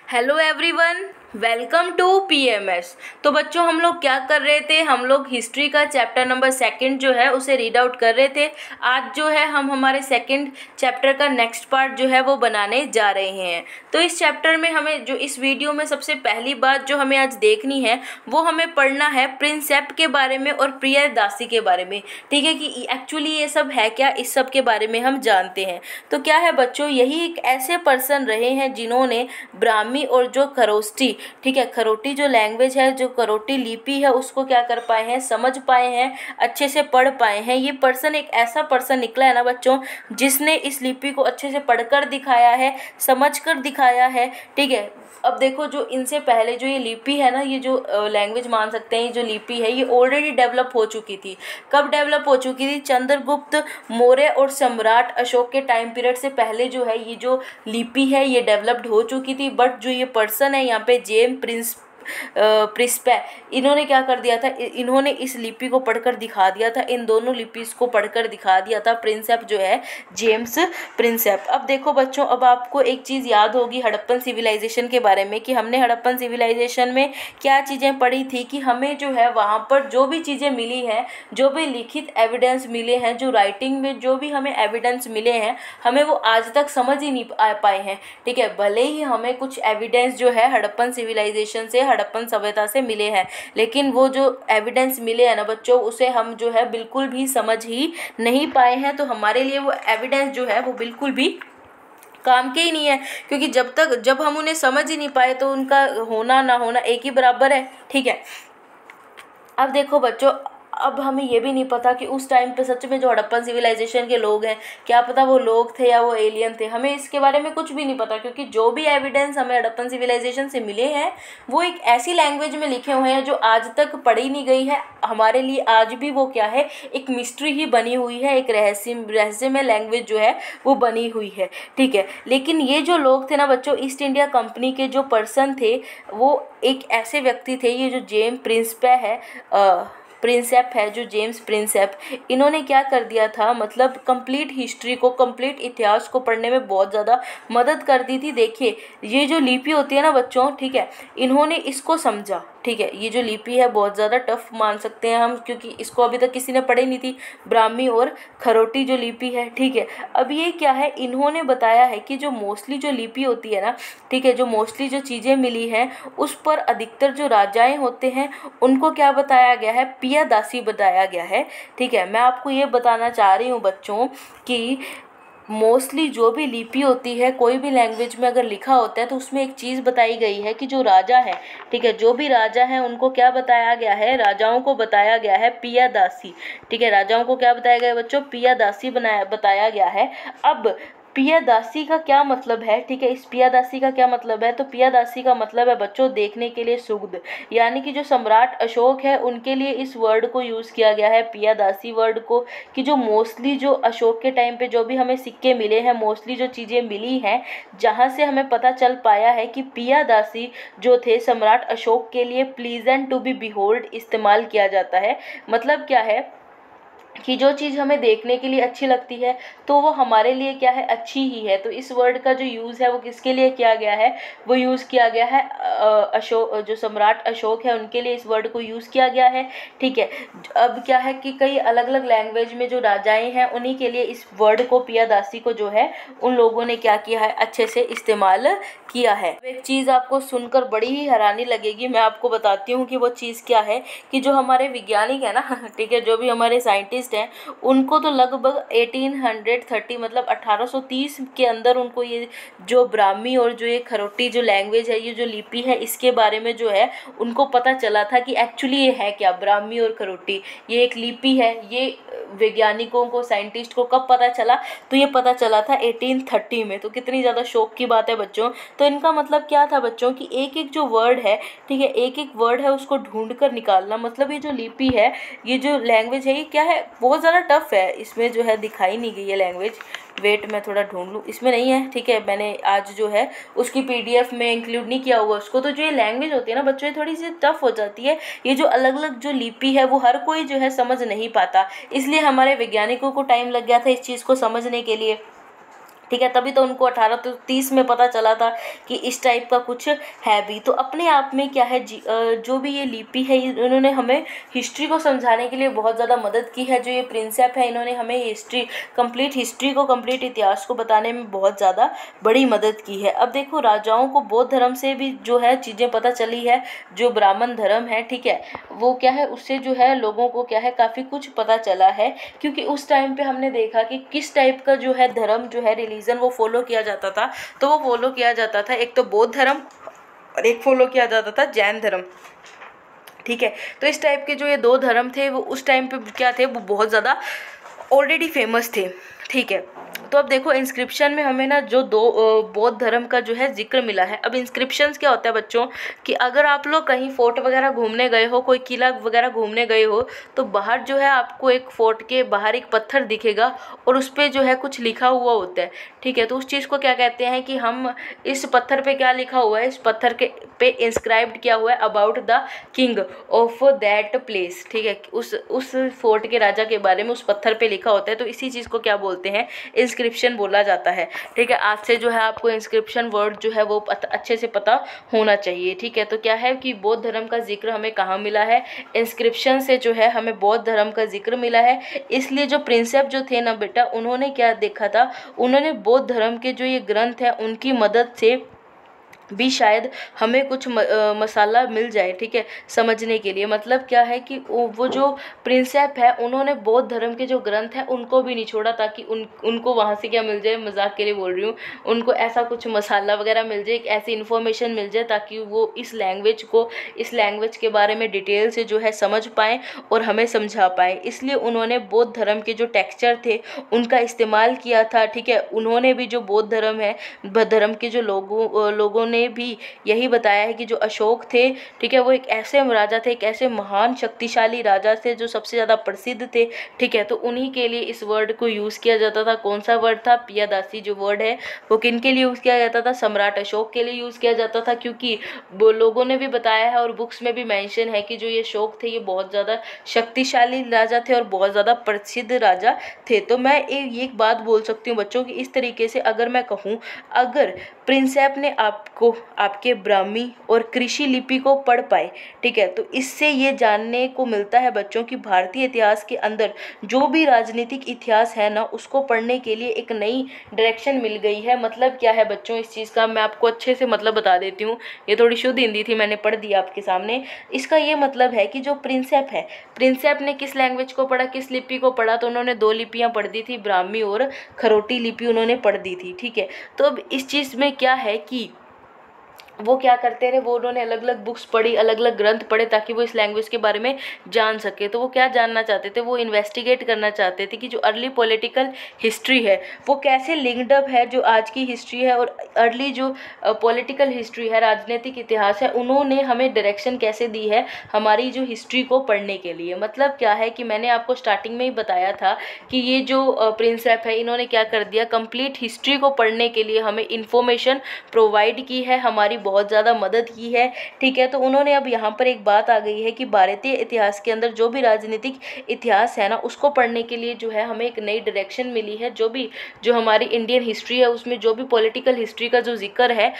Hello everyone, welcome to PMS. तो बच्चों हम लोग क्या कर रहे थे, हम लोग हिस्ट्री का चैप्टर नंबर 2 जो है उसे रीड आउट कर रहे थे। आज जो है हम हमारे 2nd चैप्टर का नेक्स्ट पार्ट जो है वो बनाने जा रहे हैं। तो इस चैप्टर में हमें जो इस वीडियो में सबसे पहली बात जो हमें आज देखनी है वो हमें पढ़ना है प्रिंसेप के बारे में और प्रियदासी के बारे में। ठीक है कि एक्चुअली ये सब है क्या, इस सब के बारे में हम जानते हैं। तो क्या है बच्चों, यही एक ऐसे पर्सन रहे हैं जिन्होंने ब्राह्मी और जो खरोष्टी, ठीक है, खरोटी जो लैंग्वेज है, जो खरोटी लिपि है, उसको क्या कर पाए हैं, समझ पाए हैं, अच्छे से पढ़ पाए हैं। ये पर्सन एक ऐसा पर्सन निकला है ना बच्चों, जिसने इस लिपि को अच्छे से पढ़कर दिखाया है, समझकर दिखाया है। ठीक है, अब देखो जो इनसे पहले जो ये लिपि है ना, ये जो लैंग्वेज मान सकते हैं, ये जो लिपि है ये ऑलरेडी डेवलप हो चुकी थी। कब डेवलप हो चुकी थी? चंद्रगुप्त मौर्य और सम्राट अशोक के टाइम पीरियड से पहले जो है ये जो लिपि है ये डेवलप्ड हो चुकी थी। बट जो ये पर्सन है यहाँ पे जेम्स प्रिंसेप, इन्होंने क्या कर दिया था, इन्होंने इस लिपि को पढ़कर दिखा दिया था, इन दोनों लिपि को पढ़कर दिखा दिया था प्रिंसेप जो है, जेम्स प्रिंसेप। अब देखो बच्चों, अब आपको एक चीज़ याद होगी हड़प्पन सिविलाइजेशन के बारे में कि हमने हड़प्पन सिविलाइजेशन में क्या चीज़ें पढ़ी थी कि हमें जो है वहाँ पर जो भी चीज़ें मिली हैं, जो भी लिखित एविडेंस मिले हैं, जो राइटिंग में जो भी हमें एविडेंस मिले हैं, हमें वो आज तक समझ ही नहीं आ पाए हैं। ठीक है, भले ही हमें कुछ एविडेंस जो है हड़प्पन सिविलाइजेशन से, हड़प्पन सभ्यता से मिले हैं, लेकिन वो जो एविडेंस मिले हैं ना बच्चों, उसे हम जो है बिल्कुल भी समझ ही नहीं पाए हैं। तो हमारे लिए वो एविडेंस जो है वो बिल्कुल भी काम के ही नहीं है, क्योंकि जब हम उन्हें समझ ही नहीं पाए तो उनका होना ना होना एक ही बराबर है। ठीक है, अब देखो बच्चों, अब हमें ये भी नहीं पता कि उस टाइम पे सच में जो हड़प्पन सिविलाइजेशन के लोग हैं, क्या पता वो लोग थे या वो एलियन थे, हमें इसके बारे में कुछ भी नहीं पता। क्योंकि जो भी एविडेंस हमें हड़प्पन सिविलाइजेशन से मिले हैं वो एक ऐसी लैंग्वेज में लिखे हुए हैं जो आज तक पढ़ी नहीं गई है। हमारे लिए आज भी वो क्या है, एक मिस्ट्री ही बनी हुई है, एक रहस्यमय लैंग्वेज जो है वो बनी हुई है। ठीक है, लेकिन ये जो लोग थे ना बच्चों, ईस्ट इंडिया कंपनी के जो पर्सन थे वो एक ऐसे व्यक्ति थे, ये जो जेम्स प्रिंसेप है, जो जेम्स प्रिंसेप, इन्होंने क्या कर दिया था, मतलब कंप्लीट हिस्ट्री को, कंप्लीट इतिहास को पढ़ने में बहुत ज़्यादा मदद कर दी थी। देखिए ये जो लिपि होती है ना बच्चों, ठीक है, इन्होंने इसको समझा। ठीक है, ये जो लिपि है बहुत ज़्यादा टफ मान सकते हैं हम, क्योंकि इसको अभी तक किसी ने पढ़ी नहीं थी, ब्राह्मी और खरोटी जो लिपि है। ठीक है, अब ये क्या है, इन्होंने बताया है कि जो मोस्टली जो लिपि होती है ना, ठीक है, जो मोस्टली जो चीज़ें मिली हैं उस पर अधिकतर जो राजाएं होते हैं उनको क्या बताया गया है, पियादासी बताया गया है। ठीक है, मैं आपको ये बताना चाह रही हूँ बच्चों कि मोस्टली जो भी लिपि होती है, कोई भी लैंग्वेज में अगर लिखा होता है तो उसमें एक चीज़ बताई गई है कि जो राजा है, ठीक है, जो भी राजा हैं उनको क्या बताया गया है, राजाओं को बताया गया है पियादासी। ठीक है, राजाओं को क्या बताया गया है बच्चों, पियादासी बताया गया है। अब पियादासी का क्या मतलब है, ठीक है, इस पियादासी का क्या मतलब है, तो पियादासी का मतलब है बच्चों देखने के लिए सुगध, यानी कि जो सम्राट अशोक है उनके लिए इस वर्ड को यूज़ किया गया है, पियादासी वर्ड को, कि जो मोस्टली जो अशोक के टाइम पे जो भी हमें सिक्के मिले हैं, मोस्टली जो चीज़ें मिली हैं, जहाँ से हमें पता चल पाया है कि पियादासी जो थे सम्राट अशोक के लिए प्लीजेंट टू बी बिहोल्ड इस्तेमाल किया जाता है। मतलब क्या है कि जो चीज़ हमें देखने के लिए अच्छी लगती है तो वो हमारे लिए क्या है, अच्छी ही है। तो इस वर्ड का जो यूज़ है वो किसके लिए किया गया है, वो यूज़ किया गया है अशोक, जो सम्राट अशोक है उनके लिए इस वर्ड को यूज़ किया गया है। ठीक है, अब क्या है कि कई अलग अलग लैंग्वेज में जो राजाएं हैं उन्हीं के लिए इस वर्ड को, पियादासी को जो है उन लोगों ने क्या किया है, अच्छे से इस्तेमाल किया है। एक चीज़ आपको सुनकर बड़ी ही हैरानी लगेगी, मैं आपको बताती हूँ कि वो चीज़ क्या है, कि जो हमारे वैज्ञानिक है ना, ठीक है, जो भी हमारे साइंटिस्ट हैं उनको तो लगभग 1830 मतलब 1830 के अंदर उनको ये जो ब्राह्मी और जो ये खरोटी जो लैंग्वेज है, ये जो लिपि है, इसके बारे में जो है उनको पता चला था कि एक्चुअली ये है क्या, ब्राह्मी और खरोटी ये एक लिपि है। ये वैज्ञानिकों को, साइंटिस्ट को कब पता चला, तो ये पता चला था 1830 में। तो कितनी ज़्यादा शौक की बात है बच्चों। तो इनका मतलब क्या था बच्चों कि एक एक जो वर्ड है, ठीक है, एक एक वर्ड है उसको ढूंढ कर निकालना। मतलब ये जो लिपि है, ये जो लैंग्वेज है, ये क्या है, बहुत ज़्यादा टफ है। इसमें जो है दिखाई नहीं गई है लैंग्वेज, वेट मैं थोड़ा ढूंढ लूँ, इसमें नहीं है। ठीक है, मैंने आज जो है उसकी पीडीएफ में इंक्लूड नहीं किया हुआ उसको। तो जो ये लैंग्वेज होती है ना बच्चों, ये थोड़ी सी टफ हो जाती है। ये जो अलग अलग जो लिपि है वो हर कोई जो है समझ नहीं पाता, इसलिए हमारे वैज्ञानिकों को टाइम लग गया था इस चीज़ को समझने के लिए। ठीक है। तभी तो उनको 1830 में पता चला था कि इस टाइप का कुछ है भी। तो अपने आप में क्या है जो भी ये लिपि है इन्होंने हमें हिस्ट्री को समझाने के लिए बहुत ज़्यादा मदद की है। जो ये प्रिंसेप है इन्होंने हमें कंप्लीट हिस्ट्री को, कंप्लीट इतिहास को बताने में बहुत ज़्यादा बड़ी मदद की है। अब देखो, राजाओं को बौद्ध धर्म से भी जो है चीज़ें पता चली है। जो ब्राह्मण धर्म है, ठीक है, वो क्या है, उससे जो है लोगों को क्या है काफ़ी कुछ पता चला है। क्योंकि उस टाइम पे हमने देखा कि किस टाइप का जो है धर्म, जो है रिलीजन, वो फॉलो किया जाता था। तो वो फॉलो किया जाता था एक तो बौद्ध धर्म और एक फॉलो किया जाता था जैन धर्म। ठीक है। तो इस टाइप के जो ये दो धर्म थे वो उस टाइम पे क्या थे, वो बहुत ज़्यादा ऑलरेडी फेमस थे। ठीक है। तो अब देखो, इंस्क्रिप्शन में हमें ना जो दो बौद्ध धर्म का जो है जिक्र मिला है। अब इंस्क्रिप्शंस क्या होता है बच्चों, कि अगर आप लोग कहीं फोर्ट वगैरह घूमने गए हो, कोई किला वगैरह घूमने गए हो, तो बाहर जो है आपको एक फोर्ट के बाहर एक पत्थर दिखेगा और उस पर जो है कुछ लिखा हुआ होता है। ठीक है। तो उस चीज़ को क्या कहते हैं कि हम इस पत्थर पे क्या लिखा हुआ है, इस पत्थर के पे इंस्क्राइब्ड किया हुआ है about the king of that place. ठीक है। उस फोर्ट के राजा के बारे में उस पत्थर पे लिखा होता है। तो इसी चीज़ को क्या बोलते हैं, इंस्क्रिप्शन बोला जाता है। ठीक है। आज से जो है आपको इंस्क्रिप्शन वर्ड जो है वो अच्छे से पता होना चाहिए। ठीक है। तो क्या है कि बौद्ध धर्म का जिक्र हमें कहाँ मिला है, इंस्क्रिप्शन से जो है हमें बौद्ध धर्म का जिक्र मिला है। इसलिए जो प्रिंसेप जो थे ना बेटा, उन्होंने क्या देखा था, उन्होंने बौद्ध धर्म के जो ये ग्रंथ हैं उनकी मदद से भी शायद हमें कुछ मसाला मिल जाए। ठीक है, समझने के लिए। मतलब क्या है कि वो जो प्रिंसेप है उन्होंने बौद्ध धर्म के जो ग्रंथ हैं उनको भी नहीं छोड़ा, ताकि उनको वहाँ से क्या मिल जाए, मजाक के लिए बोल रही हूँ, उनको ऐसा कुछ मसाला वगैरह मिल जाए, एक ऐसी इन्फॉर्मेशन मिल जाए ताकि वो इस लैंग्वेज के बारे में डिटेल से जो है समझ पाएँ और हमें समझा पाएँ। इसलिए उन्होंने बौद्ध धर्म के जो टेक्सचर थे उनका इस्तेमाल किया था। ठीक है। उन्होंने भी जो बौद्ध धर्म है, बौद्ध धर्म के जो लोगों ने भी यही बताया है कि जो अशोक थे, ठीक है, वो एक ऐसे राजा थे, एक ऐसे महान शक्तिशाली राजा थे जो सबसे ज़्यादा प्रसिद्ध थे। ठीक है। तो उन्हीं के लिए इस वर्ड को यूज़ किया जाता था। कौन सा वर्ड था, पियादासी जो वर्ड है वो किन के लिए यूज़ किया जाता था, सम्राट अशोक के लिए यूज़ किया जाता था। क्योंकि वो लोगों ने भी बताया है और बुक्स में भी मेंशन है कि जो ये अशोक थे ये बहुत ज़्यादा शक्तिशाली राजा थे और बहुत ज़्यादा प्रसिद्ध राजा थे। तो मैं एक बात बोल सकती हूँ बच्चों कि इस तरीके से अगर मैं कहूँ, अगर प्रिंसेप ने आपको आपके ब्राह्मी और कृषि लिपि को पढ़ पाए, ठीक है, तो इससे ये जानने को मिलता है बच्चों कि भारतीय इतिहास के अंदर जो भी राजनीतिक इतिहास है ना, उसको पढ़ने के लिए एक नई डायरेक्शन मिल गई है। मतलब क्या है बच्चों इस चीज़ का, मैं आपको अच्छे से मतलब बता देती हूँ। ये थोड़ी शुद्ध हिंदी थी, मैंने पढ़ दिया आपके सामने। इसका ये मतलब है कि जो प्रिंसेप है, प्रिंसेप ने किस लैंग्वेज को पढ़ा, किस लिपि को पढ़ा, तो उन्होंने दो लिपियाँ पढ़ दी थी, ब्राह्मी और खरोटी लिपि उन्होंने पढ़ दी थी। ठीक है। तो अब इस चीज़ में क्या है कि वो क्या करते रहे, वो उन्होंने अलग अलग बुक्स पढ़ी, अलग अलग ग्रंथ पढ़े ताकि वो इस लैंग्वेज के बारे में जान सके। तो वो क्या जानना चाहते थे, वो इन्वेस्टिगेट करना चाहते थे कि जो अर्ली पॉलिटिकल हिस्ट्री है वो कैसे लिंक्ड अप है जो आज की हिस्ट्री है, और अर्ली जो पॉलिटिकल हिस्ट्री है, राजनीतिक इतिहास है, उन्होंने हमें डायरेक्शन कैसे दी है हमारी जो हिस्ट्री को पढ़ने के लिए। मतलब क्या है कि मैंने आपको स्टार्टिंग में ही बताया था कि ये जो प्रिंसेप है इन्होंने क्या कर दिया, कंप्लीट हिस्ट्री को पढ़ने के लिए हमें इंफॉर्मेशन प्रोवाइड की है, हमारी बहुत ज़्यादा मदद की है। ठीक है। तो उन्होंने अब यहाँ पर एक बात आ गई है कि भारतीय इतिहास के अंदर जो भी राजनीतिक इतिहास है ना, उसको पढ़ने के लिए जो है हमें एक नई डायरेक्शन मिली है। जो हमारी इंडियन हिस्ट्री है उसमें जो भी पॉलिटिकल हिस्ट्री का जो जिक्र है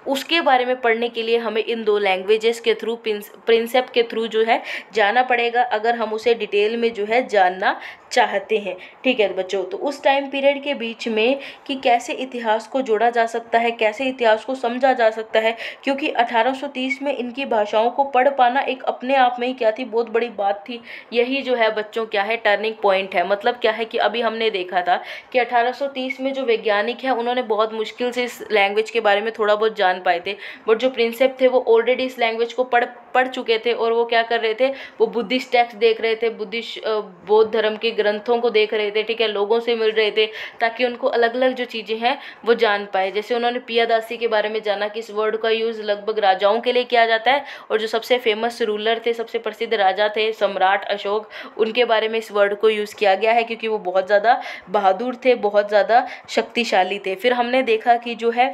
उसके बारे में पढ़ने के लिए हमें इन दो लैंग्वेजेस के थ्रू, प्रिंसेप के थ्रू जो है जाना पड़ेगा, अगर हम उसे डिटेल में जो है जानना चाहते हैं। ठीक है बच्चों। तो उस टाइम पीरियड के बीच में कि कैसे इतिहास को जोड़ा जा सकता है, कैसे इतिहास को समझा जा सकता है, क्योंकि 1830 में इनकी भाषाओं को पढ़ पाना एक अपने आप में ही क्या थी, बहुत बड़ी बात थी। यही जो है बच्चों क्या है, टर्निंग पॉइंट है। मतलब क्या है कि अभी हमने देखा था कि 1830 में जो वैज्ञानिक है उन्होंने बहुत मुश्किल से इस लैंग्वेज के बारे में थोड़ा बहुत जान पाए थे, बट जो प्रिंसेप थे वो ऑलरेडी इस लैंग्वेज को पढ़ चुके थे और वो क्या कर रहे थे, वो बुद्धिस्ट टेक्स्ट देख रहे थे, बौद्ध धर्म के ग्रंथों को देख रहे थे। ठीक है। लोगों से मिल रहे थे ताकि उनको अलग अलग जो चीज़ें हैं वो जान पाए। जैसे उन्होंने पियादासी के बारे में जाना कि इस वर्ड का यूज़ लगभग राजाओं के लिए किया जाता है, और जो सबसे फेमस रूलर थे, सबसे प्रसिद्ध राजा थे सम्राट अशोक, उनके बारे में इस वर्ड को यूज़ किया गया है क्योंकि वो बहुत ज़्यादा बहादुर थे, बहुत ज़्यादा शक्तिशाली थे। फिर हमने देखा कि जो है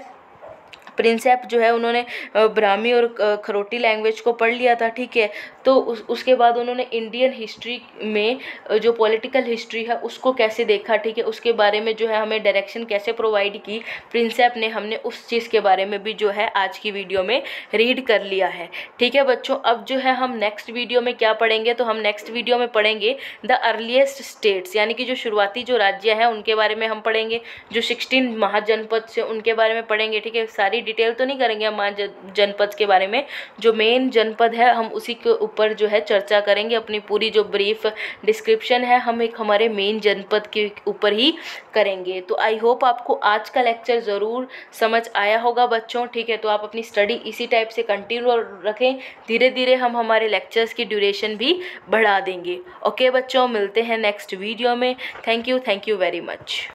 प्रिंसेप जो है उन्होंने ब्राह्मी और खरोटी लैंग्वेज को पढ़ लिया था, ठीक है। तो उसके बाद उन्होंने इंडियन हिस्ट्री में जो पॉलिटिकल हिस्ट्री है उसको कैसे देखा, ठीक है, उसके बारे में जो है हमें डायरेक्शन कैसे प्रोवाइड की प्रिंसेप ने, हमने उस चीज़ के बारे में भी जो है आज की वीडियो में रीड कर लिया है, ठीक है बच्चों। अब जो है हम नेक्स्ट वीडियो में क्या पढ़ेंगे, तो हम नेक्स्ट वीडियो में पढ़ेंगे द अर्लीस्ट स्टेट्स, यानी कि जो शुरुआती जो राज्य हैं उनके बारे में हम पढ़ेंगे, जो 16 महाजनपद से उनके बारे में पढ़ेंगे, ठीक है। सारी डिटेल तो नहीं करेंगे हम महाजनपद के बारे में, जो मेन जनपद है हम उसी के ऊपर जो है चर्चा करेंगे। अपनी पूरी जो ब्रीफ डिस्क्रिप्शन है हम एक हमारे मेन जनपद के ऊपर ही करेंगे। तो आई होप आपको आज का लेक्चर ज़रूर समझ आया होगा बच्चों, ठीक है। तो आप अपनी स्टडी इसी टाइप से कंटिन्यू रखें, धीरे धीरे हम हमारे लेक्चर्स की ड्यूरेशन भी बढ़ा देंगे। ओके बच्चों, मिलते हैं नेक्स्ट वीडियो में। Thank you very much.